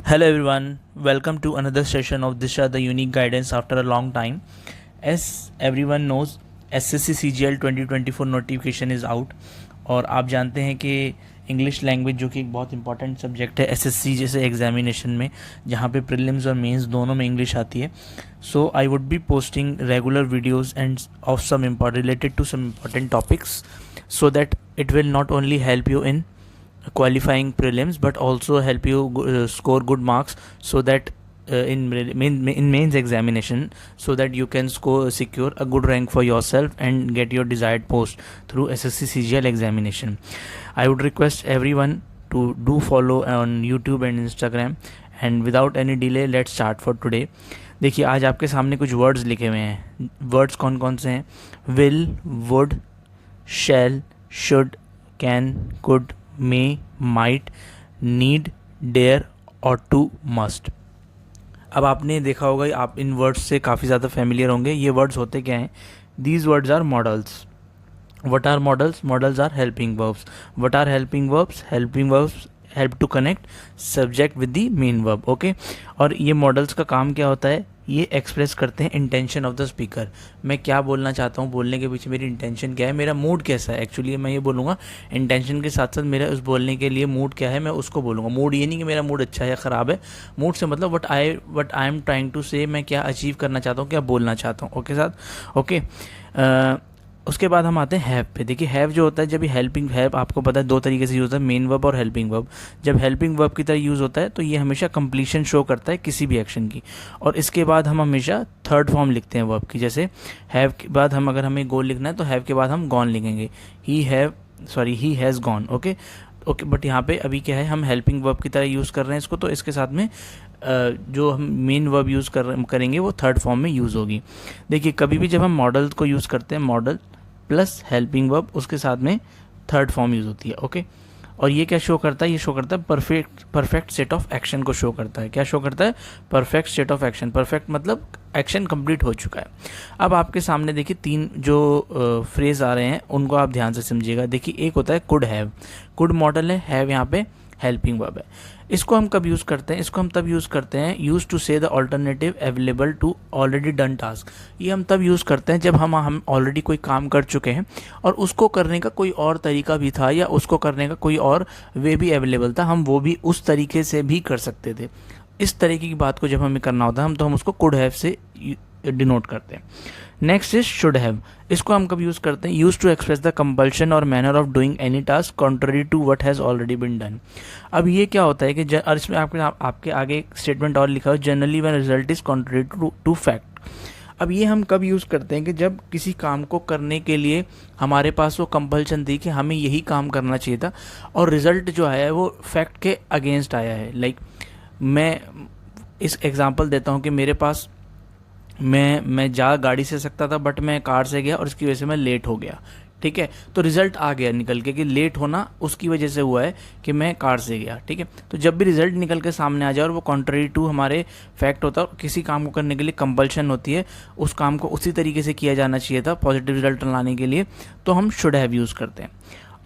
Hello everyone, welcome to another session of Disha the Unique Guidance after a long time. As everyone knows, SSC CGL 2024 notification is out और आप जानते हैं कि English language जो कि एक बहुत इंपॉर्टेंट सब्जेक्ट है SSC जैसे एग्जामिनेशन में, जहाँ पे प्रीलिम्स और मेंस दोनों में इंग्लिश आती है. So I would be posting regular videos and of some related to some important topics so that it will not only help you in qualifying prelims but also help you score good marks so that in mains examination, so that you can secure a good rank for yourself and get your desired post through SSC CGL examination. I would request everyone to do follow on YouTube and Instagram, and without any delay let's start for today. देखिए, आज आपके सामने कुछ words लिखे हुए हैं. Words कौन कौन से हैं? Will, would, shall, should, can, could, may, might, need, dare और to, must. अब आपने देखा होगा, आप इन वर्ड्स से काफ़ी ज़्यादा फेमिलियर होंगे. ये वर्ड्स होते क्या हैं? These words are modals. What are modals? Modals are helping verbs. What are helping verbs? Helping verbs help to connect subject with the main verb. Okay? और ये मॉडल्स का काम क्या होता है? ये एक्सप्रेस करते हैं इंटेंशन ऑफ द स्पीकर. मैं क्या बोलना चाहता हूँ, बोलने के पीछे मेरी इंटेंशन क्या है, मेरा मूड कैसा है. एक्चुअली मैं ये बोलूँगा, इंटेंशन के साथ साथ मेरा उस बोलने के लिए मूड क्या है, मैं उसको बोलूँगा. मूड ये नहीं कि मेरा मूड अच्छा है या ख़राब है. मूड से मतलब what I am trying to say, मैं क्या अचीव करना चाहता हूँ, क्या बोलना चाहता हूँ. ओके साथ. ओके. उसके बाद हम आते हैं हैव पे. देखिए, हैव जो होता है, जब ये हेल्पिंग, हैव आपको पता है दो तरीके से यूज़ होता है, मेन वर्ब और हेल्पिंग वर्ब. जब हेल्पिंग वर्ब की तरह यूज़ होता है तो ये हमेशा कंप्लीशन शो करता है किसी भी एक्शन की. और इसके बाद हम हमेशा थर्ड फॉर्म लिखते हैं वर्ब की. जैसे हैव के बाद हम, अगर हमें गोल लिखना है तो हैव के बाद हम गॉन लिखेंगे. He has gone. Okay. But यहाँ पे अभी क्या है, हम हेल्पिंग वर्ब की तरह यूज़ कर रहे हैं इसको, तो इसके साथ में जो हम मेन वर्ब यूज़ करेंगे वो थर्ड फॉर्म में यूज़ होगी. देखिए, कभी भी जब हम मॉडल को यूज़ करते हैं, मॉडल प्लस हेल्पिंग वर्ब, उसके साथ में थर्ड फॉर्म यूज़ होती है. ओके. और ये क्या शो करता है? ये शो करता है परफेक्ट सेट ऑफ एक्शन को शो करता है. क्या शो करता है? Perfect set of action. Perfect मतलब एक्शन कंप्लीट हो चुका है. अब आपके सामने देखिए तीन जो फ्रेज आ रहे हैं उनको आप ध्यान से समझिएगा. देखिए, एक होता है कुड हैव. कुड मॉडल है, हैव यहाँ पे हेल्पिंग वर्ब है. इसको हम कब यूज़ करते हैं? इसको हम तब यूज़ करते हैं, use to say the alternative available to already done task. ये हम तब यूज़ करते हैं जब हम ऑलरेडी कोई काम कर चुके हैं और उसको करने का कोई और तरीका भी था, या उसको करने का कोई और वे भी अवेलेबल था, हम वो भी उस तरीके से भी कर सकते थे. इस तरीके की बात को जब हमें करना होता है, हम उसको कुड हैव से डिनोट करते हैं. Next is should have. इसको हम कब यूज़ करते हैं? Use to express the compulsion और manner of doing any task contrary to what has already been done. अब ये क्या होता है कि और इसमें आपके आगे एक स्टेटमेंट और लिखा हो, generally when result is contrary to fact. अब ये हम कब यूज़ करते हैं कि जब किसी काम को करने के लिए हमारे पास वो कंपल्शन थी कि हमें यही काम करना चाहिए था और रिजल्ट जो आया है वो फैक्ट के अगेंस्ट आया है. लाइक मैं इस एग्जांपल देता हूँ कि मेरे पास मैं गाड़ी से सकता था, बट मैं कार से गया और इसकी वजह से मैं लेट हो गया. ठीक है, तो रिजल्ट आ गया निकल के कि लेट होना उसकी वजह से हुआ है कि मैं कार से गया. ठीक है, तो जब भी रिजल्ट निकल के सामने आ जाए और वो कॉन्ट्ररी टू हमारे फैक्ट होता है, किसी काम को करने के लिए कंपल्शन होती है, उस काम को उसी तरीके से किया जाना चाहिए था पॉजिटिव रिजल्ट लाने के लिए, तो हम शुड हैव यूज़ करते हैं.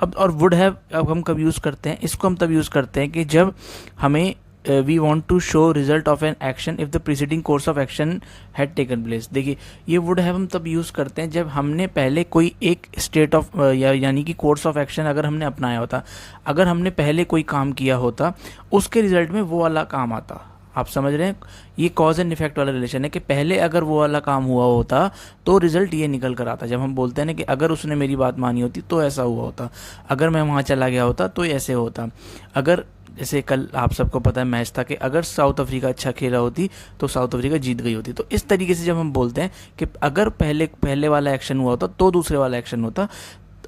अब और वुड हैव अब हम कब यूज़ करते हैं? इसको हम तब यूज़ करते हैं कि जब हमें we want to show result of an action if the preceding course of action had taken place. देखिए, ये वुड हैव हम तब यूज़ करते हैं जब हमने पहले कोई एक स्टेट ऑफ यानी कि कोर्स ऑफ एक्शन अगर हमने अपनाया होता, अगर हमने पहले कोई काम किया होता, उसके रिजल्ट में वो वाला काम आता. आप समझ रहे हैं? ये कॉज एंड इफेक्ट वाला रिलेशन है कि पहले अगर वो वाला काम हुआ होता तो रिजल्ट ये निकल कर आता. जब हम बोलते हैं ना कि अगर उसने मेरी बात मानी होती तो ऐसा हुआ होता, अगर मैं वहाँ चला गया होता तो ऐसे होता. अगर जैसे कल आप सबको पता है मैच था कि अगर साउथ अफ्रीका अच्छा खेला होती तो साउथ अफ्रीका जीत गई होती. तो इस तरीके से जब हम बोलते हैं कि अगर पहले वाला एक्शन हुआ होता तो दूसरे वाला एक्शन होता,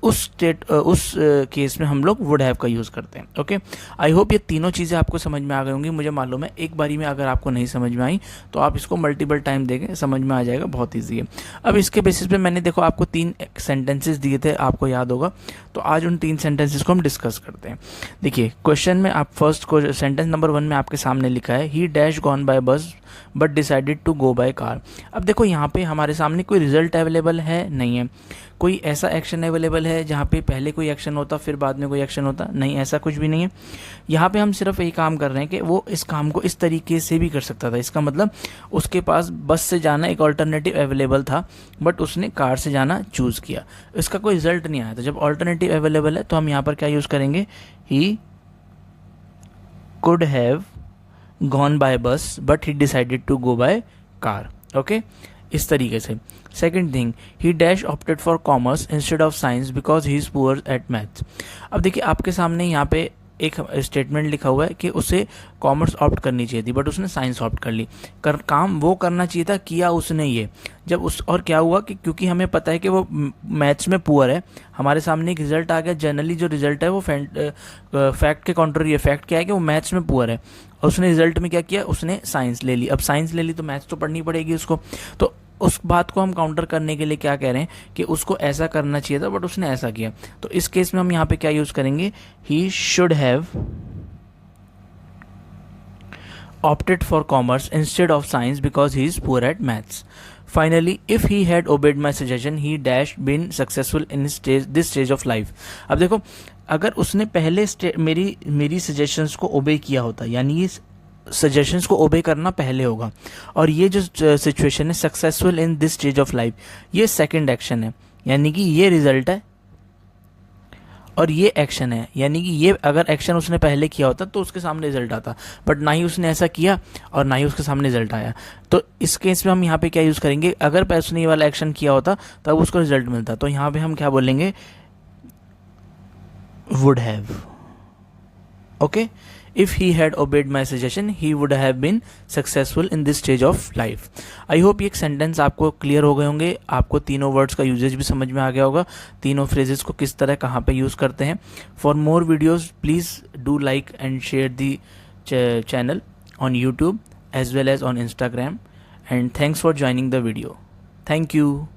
उस केस में हम लोग वुड हैव का यूज़ करते हैं. ओके, आई होप ये तीनों चीज़ें आपको समझ में आ गई होंगी. मुझे मालूम है एक बारी में अगर आपको नहीं समझ में आई तो आप इसको मल्टीपल टाइम देखें, समझ में आ जाएगा, बहुत ईजी है. अब इसके बेसिस पे मैंने देखो आपको 3 सेंटेंसेस दिए थे, आपको याद होगा, तो आज उन 3 सेंटेंसेस को हम डिस्कस करते हैं. देखिए, क्वेश्चन में आप फर्स्ट को सेंटेंस नंबर 1 में आपके सामने लिखा है, he dash gone by bus but decided to go by car. अब देखो, यहाँ पे हमारे सामने कोई रिजल्ट अवेलेबल है नहीं है, कोई ऐसा एक्शन अवेलेबल है जहाँ पे पहले कोई एक्शन होता फिर बाद में कोई एक्शन होता? नहीं, ऐसा कुछ भी नहीं है। यहाँ पे हम सिर्फ यही काम कर रहे हैं कि वो इस काम को इस तरीके से भी कर सकता था। इसका मतलब उसके पास बस से जाना एक ऑल्टरनेटिव अवेलेबल था, बट उसने कार से जाना चूज़ किया। इसका कोई रिजल्ट नहीं आया था। जब ऑल्टरनेटिव अवेलेबल है तो हम यहाँ पर क्या यूज़ करेंगे? ही could have gone by bus but he decided to go by car. Okay, इस तरीके से। Second thing, he dash opted for commerce instead of science because he is poor at maths. अब देखिए आपके सामने यहाँ पे एक स्टेटमेंट लिखा हुआ है कि उसे कॉमर्स ऑप्ट करनी चाहिए थी बट उसने साइंस ऑप्ट कर ली। काम वो करना चाहिए था, किया उसने ये। जब उस और क्या हुआ कि क्योंकि हमें पता है कि वो मैथ्स में पुअर है, हमारे सामने एक रिजल्ट आ गया। जनरली जो रिजल्ट है वो फैक्ट के कॉन्ट्ररी है। फैक्ट क्या है कि वो मैथ्स में पुअर है और उसने रिजल्ट में क्या किया? उसने साइंस ले ली। अब साइंस ले ली तो मैथ्स तो पढ़नी पड़ेगी उसको। तो उस बात को हम काउंटर करने के लिए क्या कह रहे हैं कि उसको ऐसा करना चाहिए था बट उसने ऐसा किया। तो इस केस में हम यहाँ पे क्या यूज़ करेंगे? He should have opted for commerce instead of science because he is poor at maths. Finally, if he had obeyed my suggestion, he dash been successful in this stage of life. अब देखो, अगर उसने पहले मेरी suggestions को ओबे किया होता, यानी ये सजेशंस को ओबे करना पहले होगा, और ये जो सिचुएशन है successful in this stage of life, ये सेकंड एक्शन है, यानी कि ये रिजल्ट है और ये एक्शन है। यानी कि ये अगर एक्शन उसने पहले किया होता तो उसके सामने रिजल्ट आता, बट ना ही उसने ऐसा किया और ना ही उसके सामने रिजल्ट आया। तो इस केस में हम यहाँ पे क्या यूज़ करेंगे? अगर उसने ये वाला एक्शन किया होता तब उसको रिजल्ट मिलता। तो यहाँ पे हम क्या बोलेंगे? Would have. Okay, if he had obeyed my suggestion he would have been successful in this stage of life. I hope ये एक सेंटेंस आपको क्लियर हो गए होंगे, आपको तीनों वर्ड्स का यूजेज भी समझ में आ गया होगा, तीनों फ्रेजेस को किस तरह कहाँ पे यूज़ करते हैं। For more videos please do like and share the channel on YouTube as well as on Instagram, and thanks for joining the video. Thank you.